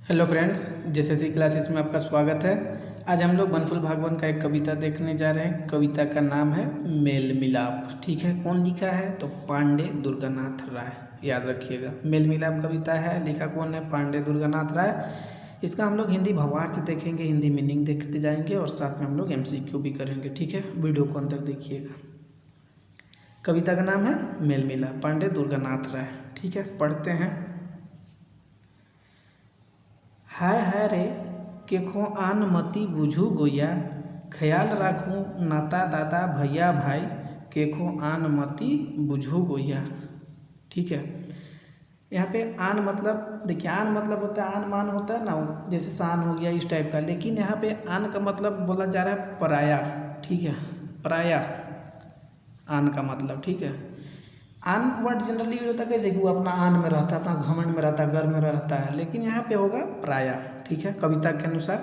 Hello friends, JSSC classes में आपका स्वागत है। आज हम लोग बनफुल भागवन का एक कविता देखने जा रहे हैं। कविता का नाम है मेल मिलाप। ठीक है, कौन लिखा है? तो पांडे दुर्गानाथ राय। याद रखिएगा, मेल मिलाप कविता है, लिखा कौन है? पांडे दुर्गानाथ राय। इसका हम लोग हिंदी भावार्थ देखेंगे, हिंदी मीनिंग देखते जाएंगे और साथ में हम लोग MCQ भी करेंगे। ठीक है, वीडियो को अंत तक देखिएगा। कविता का नाम है मेल मिलाप, पांडे दुर्गानाथ राय। ठीक है, पढ़ते हैं। हाय हाय रे केखो आन मती बुझू गोया, ख्याल राखूं नाता दादा भैया भाई, केखो आन मती बुझू गोया। ठीक है, यहाँ पे आन मतलब देखिए, आन मतलब होता है आन मान होता है ना, जैसे शान हो गया इस टाइप का। लेकिन यहाँ पे आन का मतलब बोला जा रहा है पराया। ठीक है, पराया आन का मतलब। ठीक है, आन वर्ड जनरली यूज होता है कैसे कि वो अपना आन में रहता है, अपना घमंड में रहता है, गर्व में रहता है। लेकिन यहाँ पे होगा प्राया। ठीक है, कविता के अनुसार।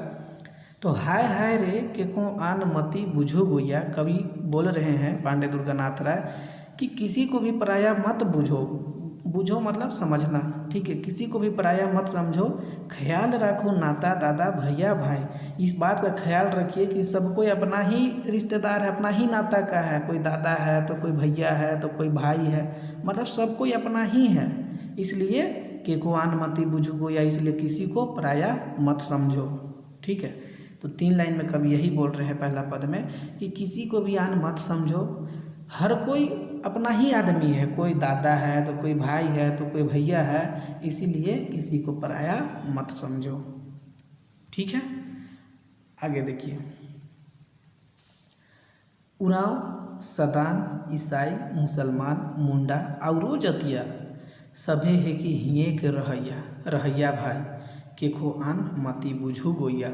तो हाय हाय रे केको आन मती बुझो गोया, कवि बोल रहे हैं पांडे दुर्गानाथ राय कि किसी को भी पराया मत बुझो। बुझो मतलब समझना। ठीक है, किसी को भी पराया मत समझो, ख्याल रखो नाता दादा भैया भाई। इस बात का ख्याल रखिए कि सब कोई अपना ही रिश्तेदार है, अपना ही नाता का है। कोई दादा है तो कोई भैया है तो कोई भाई है, मतलब सब कोई अपना ही है। इसलिए केको आन मती बुझो गोया, इसलिए किसी को पराया मत समझो। ठीक है, तो 3 लाइन में कवि यही बोल रहे हैं पहला पद में कि किसी को भी आन मत समझो। हर कोई अपना ही आदमी है, कोई दादा है तो कोई भाई है तो कोई भैया है, इसीलिए किसी को पराया मत समझो। ठीक है, आगे देखिए। उराव सदान ईसाई मुसलमान मुंडा औरो जतिया, सभे है कि हिये के रहैया रहैया भाई, केखो आन मती बुझू गोया।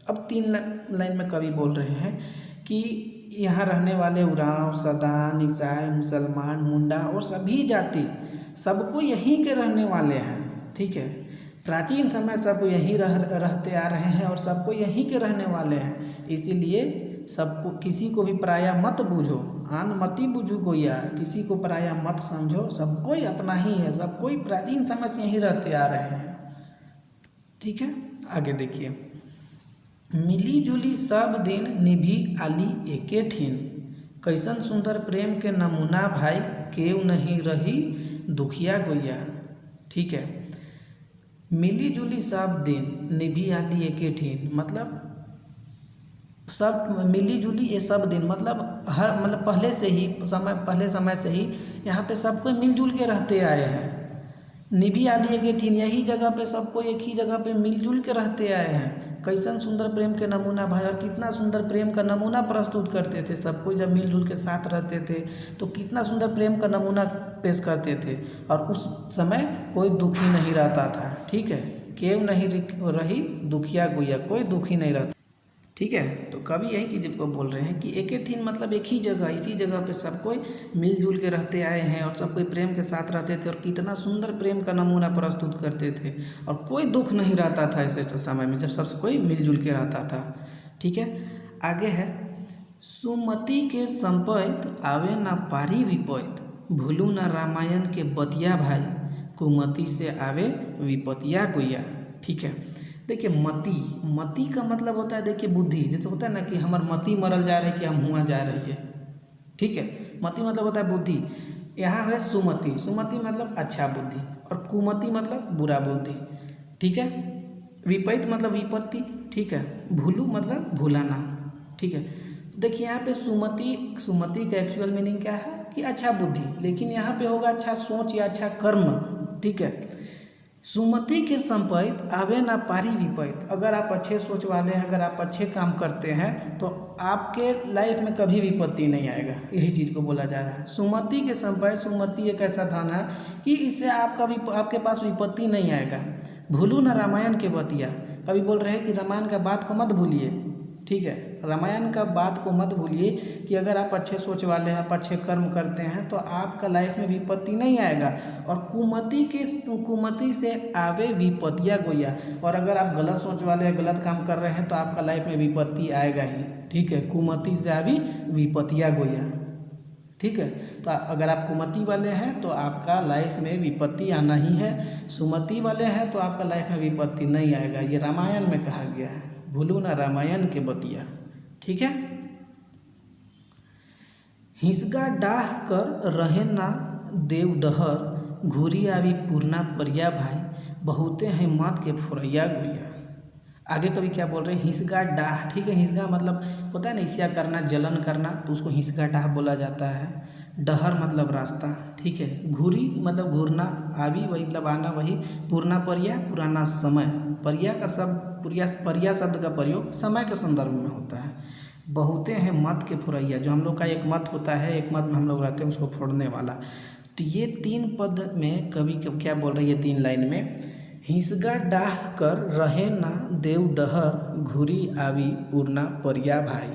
अब 3 लाइन में कवि बोल रहे हैं कि यहाँ रहने वाले उराव सदान ईसाई मुसलमान मुंडा और सभी जाति सबको यहीं के रहने वाले हैं। ठीक है, प्राचीन समय सब यहीं रहते आ रहे हैं और सबको यहीं के रहने वाले हैं। इसीलिए सबको, किसी को भी पराया मत बूझो, आन मती बुझू गोया, किसी को पराया मत समझो। सब कोई अपना ही है, सब कोई प्राचीन समय से यहीं रहते आ रहे हैं। ठीक है, आगे देखिए। मिली जुली सब दिन निभी आली एके ठीन, कैसन सुंदर प्रेम के नमूना भाई, केव नहीं रही दुखिया गोया। ठीक है, मिली जुली सब दिन निभी आली एके ठीन मतलब सब मिली जुली ये सब दिन मतलब हर मतलब पहले समय से ही यहाँ पे सब कोई मिलजुल के रहते आए हैं। निभी आली एके ठीन, यही जगह पे सबको एक ही जगह पे मिलजुल के रहते आए हैं। कैसन सुंदर प्रेम के नमूना भाई, और कितना सुंदर प्रेम का नमूना प्रस्तुत करते थे। सबको जब मिलजुल के साथ रहते थे तो कितना सुंदर प्रेम का नमूना पेश करते थे, और उस समय कोई दुखी नहीं रहता था। ठीक है, केव नहीं रही दुखिया गुया, कोई दुखी नहीं रहता। ठीक है, तो कवि यही चीज़ को बोल रहे हैं कि एक ही ठीन मतलब एक ही जगह, इसी जगह पे सब कोई मिलजुल के रहते आए हैं और सब कोई प्रेम के साथ रहते थे और कितना सुंदर प्रेम का नमूना प्रस्तुत करते थे, और कोई दुख नहीं रहता था ऐसे समय में जब सब कोई मिलजुल के रहता था। ठीक है, आगे है। सुमति के संपैत आवे ना पारी विपैत, भूलू ना रामायण के बतिया भाई, कुमति से आवे विपतिया गोया। ठीक है, देखिए मति का मतलब होता है, देखिए बुद्धि। जैसे होता है ना कि हमार मति मरल जा रही है कि हम हुआ जा रही है। ठीक है, मति मतलब होता है बुद्धि। यहाँ है सुमति, सुमति मतलब अच्छा बुद्धि, और कुमति मतलब बुरा बुद्धि। ठीक है, विपरीत मतलब विपत्ति। ठीक है, भूलू मतलब भुलाना। ठीक है, देखिए यहाँ पे सुमति का एक्चुअल मीनिंग क्या है कि अच्छा बुद्धि, लेकिन यहाँ पे होगा अच्छा सोच या अच्छा कर्म। ठीक है, सुमति के संपैत आवे ना पारी विपैत, अगर आप अच्छे सोच वाले हैं, अगर आप अच्छे काम करते हैं तो आपके लाइफ में कभी विपत्ति नहीं आएगा। यही चीज़ को बोला जा रहा है। सुमति के संपैत, सुमति एक ऐसा धन है कि इससे आपके पास विपत्ति नहीं आएगा। भूलू ना रामायण के बतिया, कभी बोल रहे हैं कि रामायण का बात को मत भूलिए। ठीक है, रामायण का बात को मत भूलिए कि अगर आप अच्छे सोच वाले हैं, आप अच्छे कर्म करते हैं तो आपका लाइफ में विपत्ति नहीं आएगा। और कुमति से आवे विपतिया गोया, और अगर आप गलत सोच वाले हैं, गलत काम कर रहे हैं तो आपका लाइफ में विपत्ति आएगा ही। ठीक है, कुमति से आवी विपतिया गोया। ठीक है। तो अगर आप कुमति वाले हैं तो आपका लाइफ में विपत्ति आना ही है, सुमति वाले हैं तो आपका लाइफ में विपत्ति नहीं आएगा। ये रामायण में कहा गया है, भूलू ना रामायण के बतिया। ठीक है। हिसगा डाह कर रहे ना देव डहर, घूरी आवी पूर्णा परिया भाई, बहुते हैं मत के फुरैया गुइया। आगे कभी क्या बोल रहे हैं, हिसगा डाह। ठीक है, हिसगा मतलब होता है ना ईर्ष्या करना, जलन करना, तो उसको हिसगा डाह बोला जाता है। डहर मतलब रास्ता। ठीक है। घूरी मतलब घूरना, आवी वही मतलब आना, वही पूर्णा परिया पुराना समय। परिया का शब्द परिया शब्द का प्रयोग समय के संदर्भ में होता है। बहुते हैं मत के फुरैया, जो हम लोग का एक मत होता है, एक मत में हम लोग रहते हैं उसको फोड़ने वाला। तो ये 3 पद में कवि क्या बोल रही है 3 लाइन में, हिसगा डाह कर रहे ना देव डहर, घूरी आवी पूर्णा परिया भाई।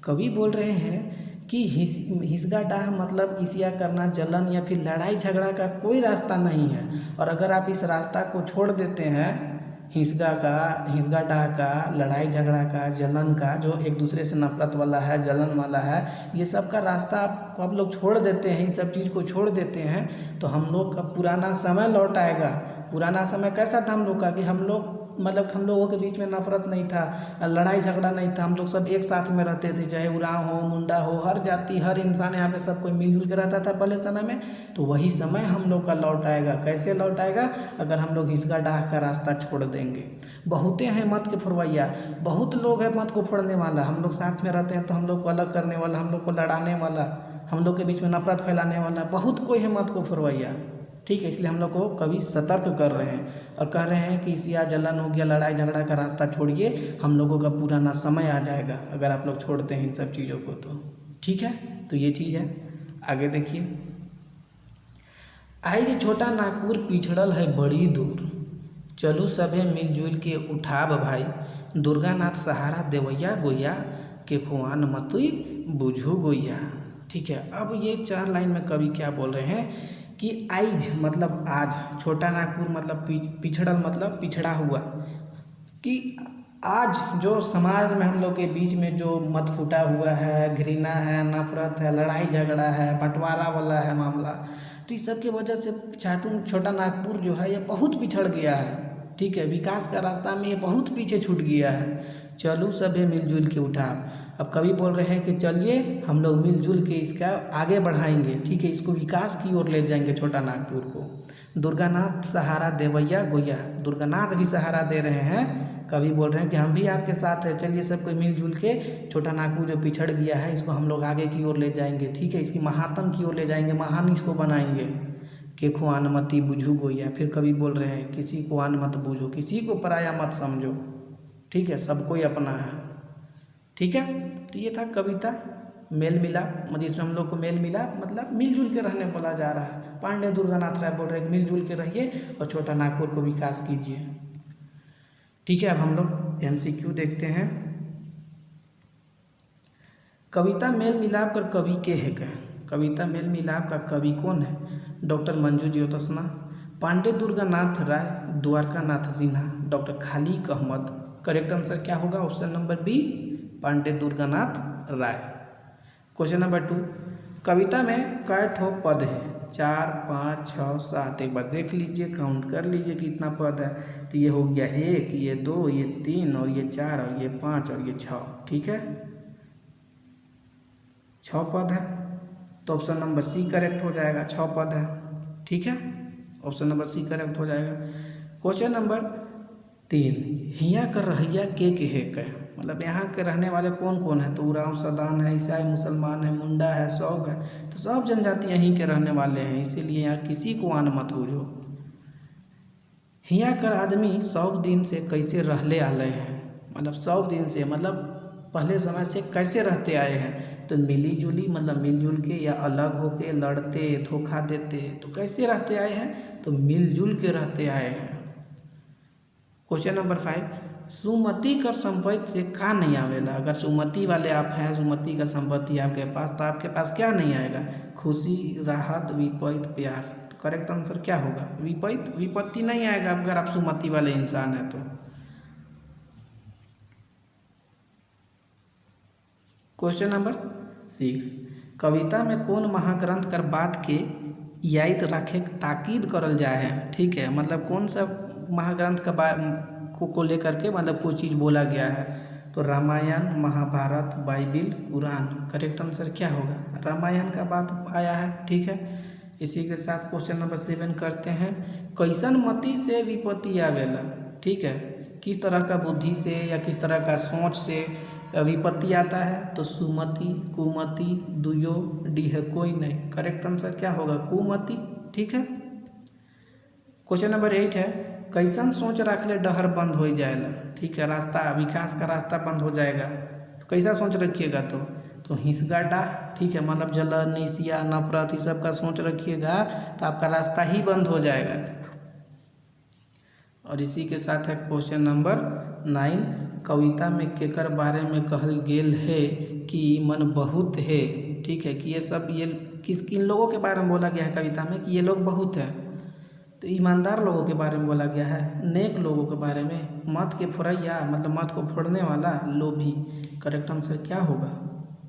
कवि बोल रहे हैं कि हिसगा डाह मतलब ईर्ष्या करना, जलन या फिर लड़ाई झगड़ा का कोई रास्ता नहीं है। और अगर आप इस रास्ता को छोड़ देते हैं, हिसगा डाह का, लड़ाई झगड़ा का, जलन का, जो एक दूसरे से नफरत वाला है, जलन वाला है, ये सब का रास्ता आप लोग छोड़ देते हैं, इन सब चीज़ को छोड़ देते हैं, तो हम लोग का पुराना समय लौट आएगा। पुराना समय कैसा था हम लोग का, कि हम लोग मतलब हम लोगों के बीच में नफरत नहीं था, लड़ाई झगड़ा नहीं था, हम लोग सब एक साथ में रहते थे, चाहे उरांव हो, मुंडा हो, हर जाति हर इंसान यहाँ पे सब कोई मिलजुल के रहता था पहले समय में। तो वही समय हम लोग का लौट आएगा। कैसे लौट आएगा, अगर हम लोग हिसगा डाह का रास्ता छोड़ देंगे। बहुते हैं मत के फुरवैया, बहुत लोग हैं मत को फोड़ने वाला। हम लोग साथ में रहते हैं तो हम लोग को अलग करने वाला, हम लोग को लड़ाने वाला, हम लोग के बीच में नफरत फैलाने वाला बहुत कोई है मत को फुरवैया। ठीक है। इसलिए हम लोग को कवि सतर्क कर रहे हैं और कह रहे हैं कि ईर्ष्या जलन हो गया, लड़ाई झगड़ा का रास्ता छोड़िए, हम लोगों का पुराना समय आ जाएगा अगर आप लोग छोड़ते हैं इन सब चीज़ों को तो। ठीक है। तो ये चीज़ है। आगे देखिए, आई जे छोटा नागपुर पिछड़ल है बड़ी दूर, चलू सभे मिलजुल के उठाब भाई, दुर्गानाथ सहारा देवैया गोया, के खुआन मतुई बुझू गोया। ठीक है। अब ये 4 लाइन में कवि क्या बोल रहे हैं कि आइज मतलब आज, छोटा नागपुर मतलब पिछड़ल मतलब पिछड़ा हुआ, कि आज जो समाज में हम लोग के बीच में जो मत फूटा हुआ है, घृणा है, नफरत है, लड़ाई झगड़ा है, बंटवारा वाला है मामला, तो इस सब की वजह से छोटा नागपुर जो है ये बहुत पिछड़ गया है। ठीक है। विकास का रास्ता में ये बहुत पीछे छूट गया है। चलू सभे मिलजुल के उठा। अब कवि बोल रहे हैं कि चलिए हम लोग मिलजुल के इसका आगे बढ़ाएंगे। ठीक है। इसको विकास की ओर ले जाएंगे छोटा नागपुर को। दुर्गानाथ सहारा देवैया गोया, दुर्गानाथ भी सहारा दे रहे हैं। कवि बोल रहे हैं कि हम भी आपके साथ हैं, चलिए सब कोई मिलजुल के छोटा नागपुर जो पिछड़ गया है इसको हम लोग आगे की ओर ले जाएंगे। ठीक है। इसकी महात्म की ओर ले जाएंगे, महान इसको बनाएंगे। के खुआन मती बुझू गोया। फिर कवि बोल रहे हैं किसी को आन मत बूझो, किसी को पराया मत समझो। ठीक है। सब कोई अपना है। ठीक है। तो ये था कविता मेल मिलाप, मतलब इसमें हम लोग को मेल मिलाप मतलब मिलजुल के रहने बोला जा रहा है। पांडे दुर्गानाथ राय बोल रहे हैं मिलजुल के रहिए और छोटा नागपुर को विकास कीजिए। ठीक है। अब हम लोग MCQ देखते हैं। कविता मेल मिलाप कर कवि के है क्या? कविता मेल मिलाप का कवि कौन है? Doctor Manju Jyotsna, Pandey Durganath Rai, Dwarkanath Sinha, doctor Khaliq Ahmad. Correct answer क्या होगा? Option number B, Pandey Durganath Rai. Question number 2, कविता में कै ठो पद है? 4, 5, 6, 7। एक बार देख लीजिए, काउंट कर लीजिए कितना पद है। तो ये हो गया 1, ये 2, ये 3 और ये 4 और ये 5 और ये 6। ठीक है। 6 पद है तो ऑप्शन नंबर सी करेक्ट हो जाएगा। 6 पद है। ठीक है। ऑप्शन नंबर सी करेक्ट हो जाएगा। क्वेश्चन नंबर 3, हिया कर रहिया के है कै? मतलब यहाँ के रहने वाले कौन कौन है? तो उरांव, सदान है, ईसाई, मुसलमान है, मुंडा है, सौग है। तो सब जनजाति यहीं के रहने वाले हैं, इसीलिए यहाँ किसी को आन मत बूझो। हिया कर आदमी 100 दिन से कैसे रहले आले हैं? मतलब 100 दिन से मतलब पहले समय से कैसे रहते आए हैं? तो मिली जुली मतलब मिलजुल के, या अलग होके, लड़ते, धोखा देते। तो कैसे रहते आए हैं? तो मिलजुल के रहते आए हैं। क्वेश्चन नंबर 5, सुमति कर संपत्ति से का नहीं आवेला? अगर सुमति वाले आप हैं, सुमति का संपत्ति आपके पास, तो आपके पास क्या नहीं आएगा? खुशी, राहत, विपत्ति, प्यार। तो करेक्ट आंसर क्या होगा? विपत्ति नहीं आएगा अगर आप सुमति वाले इंसान हैं तो। क्वेश्चन नंबर 6, कविता में कौन महाग्रंथ कर बात के याद रखे ताकीद करल जाए है। ठीक है, मतलब कौन सा महाग्रंथ का को लेकर के मतलब कोई चीज़ बोला गया है। तो Ramayana, Mahabharata, Bible, Quran. Correct answer क्या होगा? रामायण का बात आया है। ठीक है, इसी के साथ क्वेश्चन नंबर 7 करते हैं। कैसन मति से विपत्ति आवेला? ठीक है, किस तरह का बुद्धि से या किस तरह का सोच से विपत्ति आता है? तो सुमति, कुमति, दुयो, डी है कोई नहीं। करेक्ट आंसर क्या होगा? कुमति। ठीक है, क्वेश्चन नंबर 8 है। कैसन सोच रख ले डहर बंद हो जाएगा? ठीक है, रास्ता विकास का रास्ता बंद हो जाएगा। तो कैसा सोच रखिएगा? तो हिंसगा डाह। ठीक है, मतलब जलन, ईर्ष्या, नफरत, ये सब का सोच रखिएगा तो आपका रास्ता ही बंद हो जाएगा। और इसी के साथ है क्वेश्चन नंबर 9। कविता में केकर बारे में कहल गेल है कि मन बहुत है? ठीक है, कि ये किन लोगों के बारे में बोला गया है कविता में कि ये लोग बहुत है? तो ईमानदार लोगों के बारे में बोला गया है, नेक लोगों के बारे में। मत के फोड़ैया मतलब मत को फोड़ने वाला, लोभी। करेक्ट आंसर क्या होगा?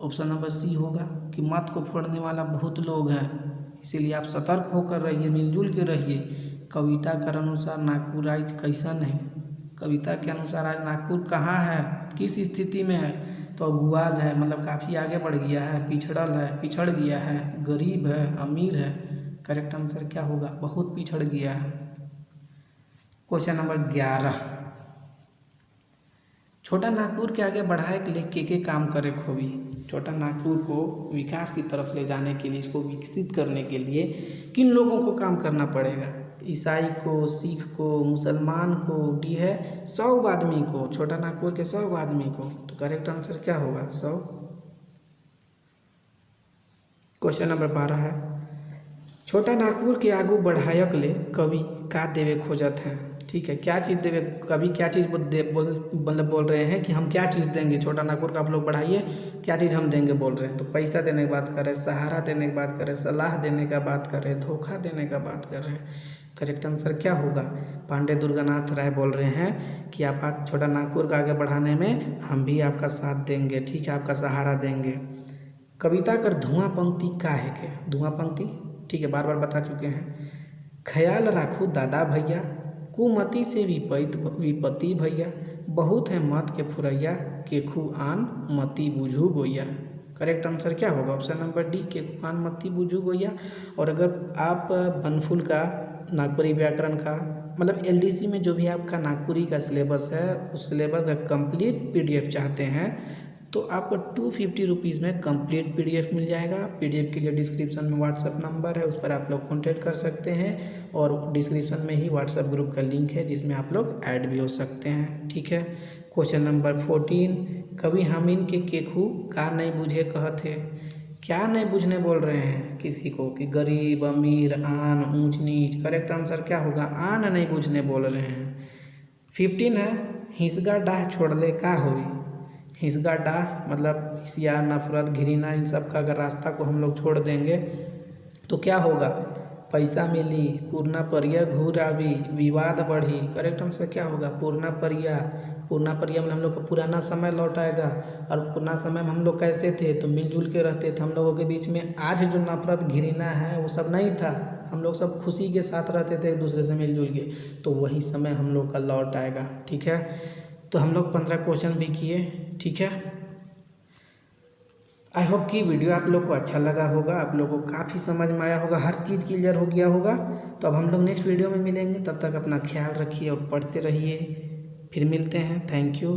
ऑप्शन नंबर सी होगा कि मत को फोड़ने वाला बहुत लोग हैं, इसीलिए आप सतर्क होकर रहिए, मिलजुल के रहिए। कविता के अनुसार नागपुर आज कैसन है? कविता के अनुसार आज नागपुर कहाँ है, किस स्थिति में है? तो अगुआल है, मतलब काफ़ी आगे बढ़ गया है, पिछड़ गया है, गरीब है, अमीर है। करेक्ट आंसर क्या होगा? बहुत पिछड़ गया है। Question number 11। छोटा नागपुर के आगे बढ़ाए के लिए के काम करे खोबी? छोटा नागपुर को विकास की तरफ ले जाने के लिए, इसको विकसित करने के लिए किन लोगों को काम करना पड़ेगा? ईसाई को, सिख को, मुसलमान को, डी है 100 आदमी को। छोटा नागपुर के 100 आदमी को। तो करेक्ट आंसर क्या होगा? 100। क्वेश्चन नंबर 12 है। छोटा नागपुर के आगू बढ़ायक ले कवि का देवे खोजत है? ठीक है, क्या चीज़ देवे? कवि क्या चीज़ बोल रहे हैं कि हम क्या चीज़ देंगे छोटा नागपुर का, आप लोग बढ़ाइए, क्या चीज़ हम देंगे बोल रहे हैं। तो पैसा देने की बात कर रहे हैं, सहारा देने की बात कर रहे हैं, सलाह देने का बात कर रहे हैं, धोखा देने का बात कर रहे हैं। करेक्ट आंसर क्या होगा? पांडे दुर्गानाथ राय बोल रहे हैं कि आप छोटा नागपुर का आगे बढ़ाने में हम भी आपका साथ देंगे। ठीक है, आपका सहारा देंगे। कविता कर धुआं पंक्ति का है के? धुआं पंक्ति ठीक है, बार बार बता चुके हैं। ख्याल राखू दादा भैया, कुमति से विपत्ति भैया, बहुत है मत के फुरैया, केखू आन मति बुझू गोया। करेक्ट आंसर क्या होगा? ऑप्शन नंबर डी, केखू आन मति बुझू गोया। और अगर आप बनफुल का नागपुरी व्याकरण का मतलब LDC में जो भी आपका नागपुरी का सिलेबस है, उस सिलेबस का कंप्लीट PDF चाहते हैं तो आपको 250 रुपीज़ में कंप्लीट PDF मिल जाएगा। PDF के लिए डिस्क्रिप्शन में व्हाट्सएप नंबर है, उस पर आप लोग कॉन्टेक्ट कर सकते हैं। और डिस्क्रिप्शन में ही व्हाट्सएप ग्रुप का लिंक है जिसमें आप लोग ऐड भी हो सकते हैं। ठीक है, क्वेश्चन नंबर 14। कवि हामिन के केखू का नहीं बुझे कहते? क्या नहीं बुझने बोल रहे हैं किसी को? कि गरीब, अमीर, आन, ऊंच नीच। करेक्ट आंसर क्या होगा? आन नहीं बुझने बोल रहे हैं। 15 है। हिंसगा डाह छोड़ले का होई? हिंसगा डाह मतलब ईर्ष्या, नफरत, घृणा, इन सब का अगर रास्ता को हम लोग छोड़ देंगे तो क्या होगा? पैसा मिली, पूर्णा परिया घूर आवी, विवाद बढ़ी। करेक्ट आंसर क्या होगा? पूर्णा परिया में हम लोग का पुराना समय लौट आएगा। और पुराना समय में हम लोग कैसे थे? तो मिलजुल के रहते थे। हम लोगों के बीच में आज जो नफरत, घृणा है वो सब नहीं था। हम लोग सब खुशी के साथ रहते थे एक दूसरे से मिलजुल के। तो वही समय हम लोग का लौट आएगा। ठीक है, तो हम लोग 15 क्वेश्चन भी किए। ठीक है, आई होप कि वीडियो आप लोग को अच्छा लगा होगा, आप लोगों को काफ़ी समझ में आया होगा, हर चीज़ क्लियर हो गया होगा। तो अब हम लोग नेक्स्ट वीडियो में मिलेंगे, तब तक अपना ख्याल रखिए और पढ़ते रहिए। फिर मिलते हैं। Thank you.